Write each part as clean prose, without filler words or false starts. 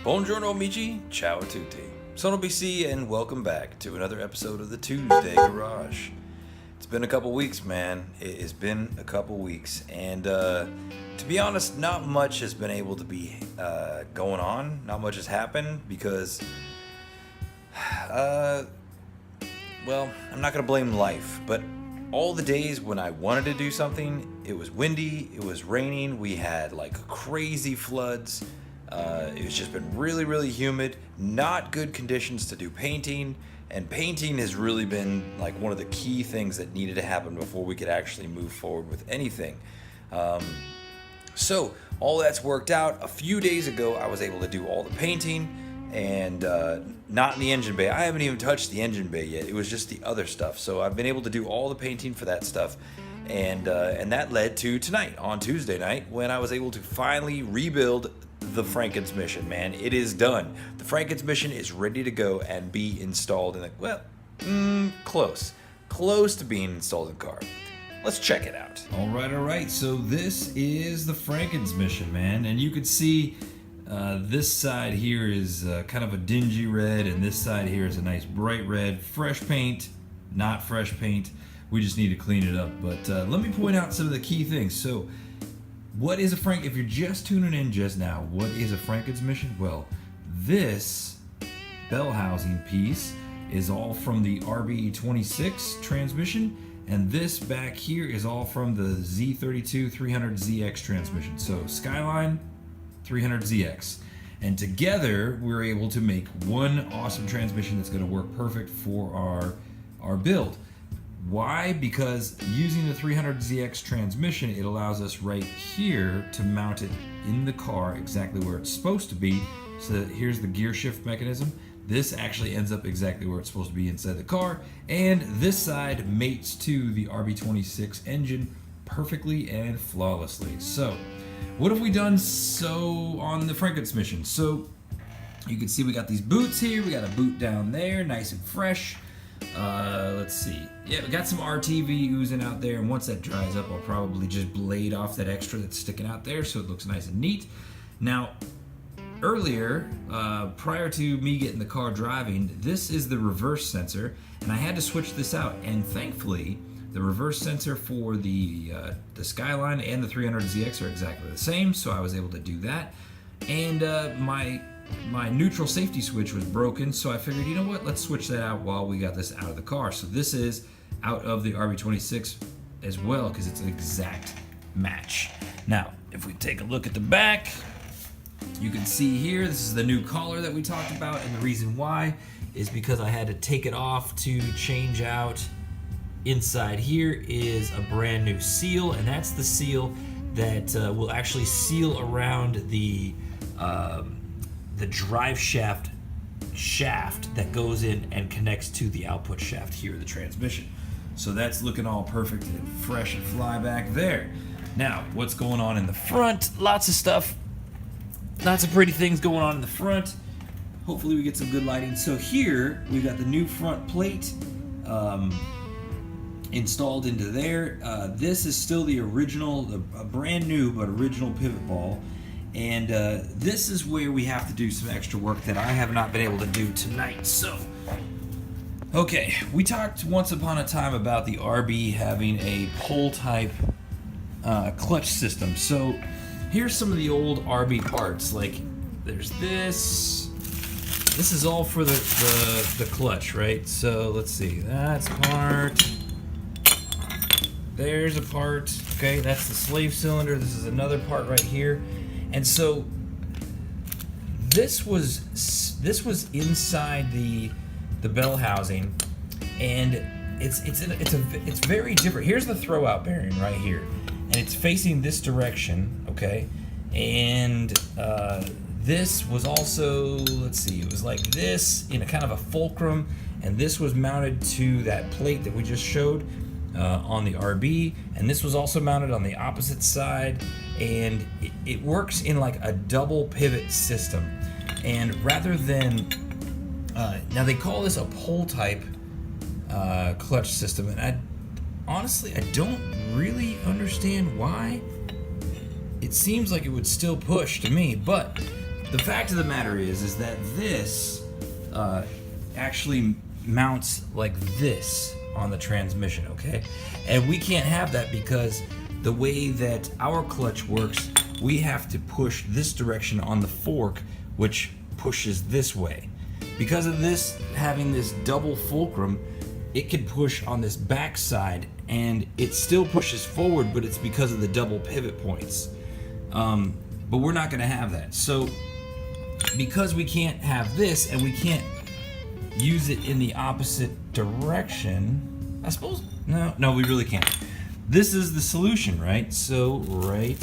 Buongiorno amici, ciao a tutti. Sono BC and welcome back to another episode of the TueZday Garage. It's been a couple weeks, man. It has been a couple weeks, and to be honest, not much has been able to be going on. Not much has happened because, well, I'm not gonna blame life, but all the days when I wanted to do something, it was windy, it was raining, we had like crazy floods. It's just been really, really humid, not good conditions to do painting, and painting has really been like one of the key things that needed to happen before we could actually move forward with anything. So all that's worked out. A few days ago, I was able to do all the painting, and not in the engine bay. I haven't even touched the engine bay yet. It was just the other stuff. So I've been able to do all the painting for that stuff, and that led to tonight, on Tuesday night, when I was able to finally rebuild the Frankens-mission, man. It is done. The Frankens-mission is ready to go and be installed in the, close to being installed in the car. Let's check it out. All right. So this is the Frankens-mission, man. And you can see this side here is kind of a dingy red, and this side here is a nice bright red. Fresh paint, not fresh paint. We just need to clean it up. But let me point out some of the key things. So what is a if you're just tuning in just now, what is a Frankens-mission? Well, this bell housing piece is all from the RB26 transmission, and this back here is all from the Z32 300ZX transmission. So Skyline 300ZX. And together we're able to make one awesome transmission that's going to work perfect for our build. Why? Because using the 300ZX transmission, it allows us right here to mount it in the car exactly where it's supposed to be. So here's the gear shift mechanism. This actually ends up exactly where it's supposed to be inside the car. And this side mates to the RB26 engine perfectly and flawlessly. So what have we done so on the Frankens-mission? So you can see we got these boots here. We got a boot down there, nice and fresh. Let's see. Yeah, we got some RTV oozing out there, and once that dries up, I'll probably just blade off that extra that's sticking out there so it looks nice and neat. Now, earlier, prior to me getting the car driving, this is the reverse sensor, and I had to switch this out, and thankfully, the reverse sensor for the Skyline and the 300ZX are exactly the same, so I was able to do that. And my neutral safety switch was broken, so I figured, you know what, let's switch that out while we got this out of the car. So this is out of the RB26 as well, because it's an exact match. Now, if we take a look at the back, you can see here, this is the new collar that we talked about, and the reason why is because I had to take it off to change out. Inside here is a brand new seal, and that's the seal that will actually seal around the drive shaft that goes in and connects to the output shaft here of the transmission. So that's looking all perfect and fresh and fly back there. Now, what's going on in the front? Lots of stuff. Lots of pretty things going on in the front. Hopefully we get some good lighting. So here, we got the new front plate installed into there. This is still the original, a brand new but original pivot ball. And this is where we have to do some extra work that I have not been able to do tonight. So, okay, we talked once upon a time about the RB having a pull type clutch system. So here's some of the old RB parts. Like there's this. This is all for the clutch, right? So let's see. That's a part. There's a part. Okay, that's the slave cylinder. This is another part right here. And so this was inside the bell housing, and it's very different. Here's the throwout bearing right here, and it's facing this direction, okay? And this was also, let's see, it was like this in a kind of a fulcrum, and this was mounted to that plate that we just showed on the RB, and this was also mounted on the opposite side. And it works in like a double pivot system, and rather than now they call this a pull type clutch system, and honestly I don't really understand why. It seems like it would still push to me, but the fact of the matter is that this actually mounts like this on the transmission, okay? And we can't have that because the way that our clutch works, we have to push this direction on the fork, which pushes this way. Because of this, having this double fulcrum, it can push on this back side and it still pushes forward, but it's because of the double pivot points. But we're not gonna have that. So because we can't have this and we can't use it in the opposite direction, I suppose, no, we really can't. This is the solution, right? So right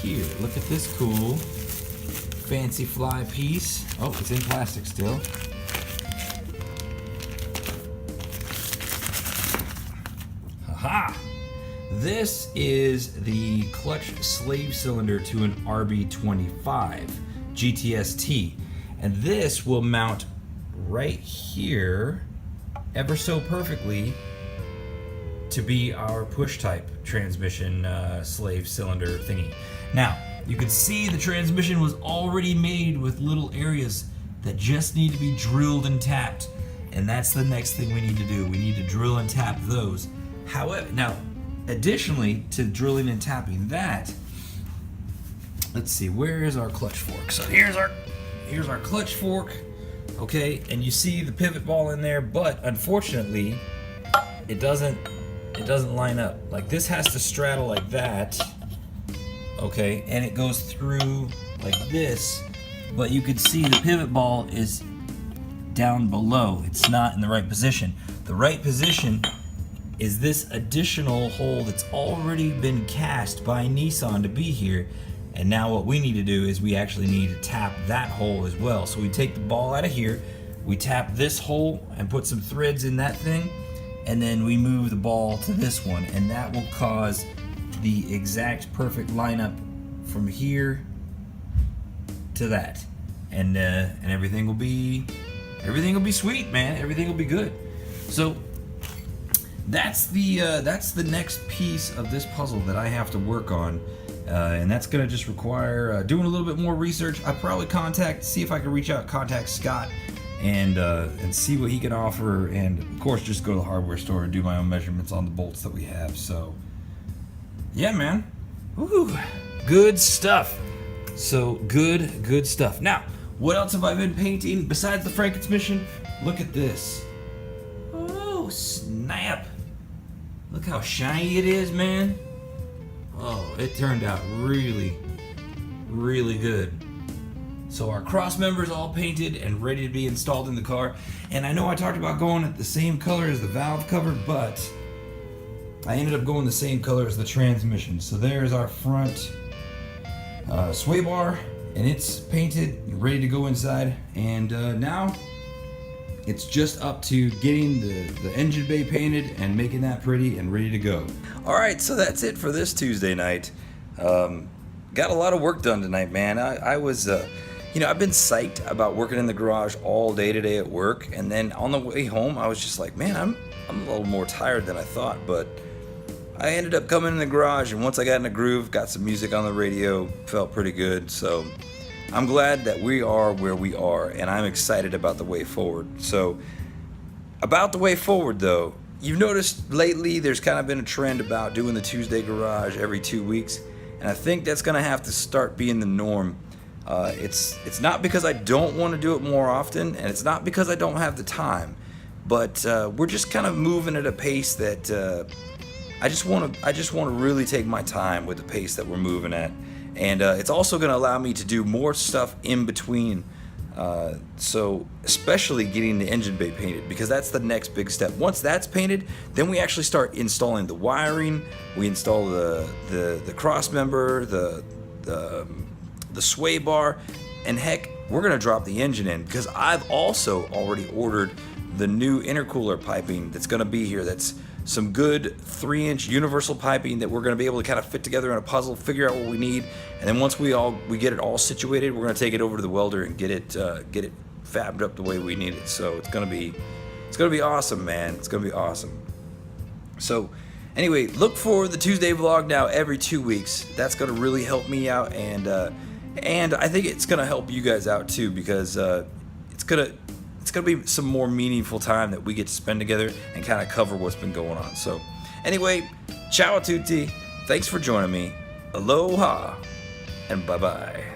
here, look at this cool fancy fly piece. Oh, it's in plastic still. Haha! This is the clutch slave cylinder to an RB25 GTS-T, and this will mount right here ever so perfectly to be our push type transmission slave cylinder thingy. Now, you can see the transmission was already made with little areas that just need to be drilled and tapped, and that's the next thing we need to do. We need to drill and tap those. However, now, additionally to drilling and tapping that, let's see, where is our clutch fork? So here's our clutch fork, okay, and you see the pivot ball in there, but unfortunately, it doesn't line up. Like, this has to straddle like that, okay, and it goes through like this, but you can see the pivot ball is down below. It's not in the right position. The right position is this additional hole that's already been cast by Nissan to be here. And now what we need to do is we actually need to tap that hole as well. So we take the ball out of here, we tap this hole and put some threads in that thing, and then we move the ball to this one, and that will cause the exact perfect lineup from here to that. And everything will be sweet, man. Everything will be good. So that's the next piece of this puzzle that I have to work on, and that's gonna just require doing a little bit more research. I probably see if I can contact Scott and see what he can offer, and of course just go to the hardware store and do my own measurements on the bolts that we have. So yeah, man, woo, good stuff. So good stuff. Now, what else have I been painting besides the Frankens-mission? Look at this. Oh snap! Look how shiny it is, man. Oh, it turned out really good. So our cross members all painted and ready to be installed in the car. And I know I talked about going at the same color as the valve cover, but I ended up going the same color as the transmission. So there's our front sway bar, and it's painted, ready to go inside. And now it's just up to getting the engine bay painted and making that pretty and ready to go. All right, so that's it for this Tuesday night. Got a lot of work done tonight, man. I was, I've been psyched about working in the garage all day today at work, and then on the way home, I was just like, man, I'm a little more tired than I thought, but I ended up coming in the garage, and once I got in the groove, got some music on the radio, felt pretty good. So I'm glad that we are where we are, and I'm excited about the way forward. So about the way forward, though, you've noticed lately there's kind of been a trend about doing the TueZday Garage every 2 weeks, and I think that's going to have to start being the norm. It's not because I don't want to do it more often, and it's not because I don't have the time, but we're just kind of moving at a pace that I just want to really take my time with the pace that we're moving at. And it's also going to allow me to do more stuff in between. So especially getting the engine bay painted, because that's the next big step. Once that's painted, then we actually start installing the wiring. We install the cross member, the sway bar, and heck, we're going to drop the engine in, because I've also already ordered the new intercooler piping that's going to be here. That's some good 3-inch universal piping that we're going to be able to kind of fit together in a puzzle, figure out what we need, and then once we get it all situated, we're going to take it over to the welder and get it fabbed up the way we need it. So it's going to be awesome, man. It's going to be awesome. So anyway, look for the TueZday vlog now every 2 weeks. That's going to really help me out, and And I think it's gonna help you guys out too, because it's gonna be some more meaningful time that we get to spend together and kind of cover what's been going on. So anyway, ciao a tutti. Thanks for joining me. Aloha and bye bye.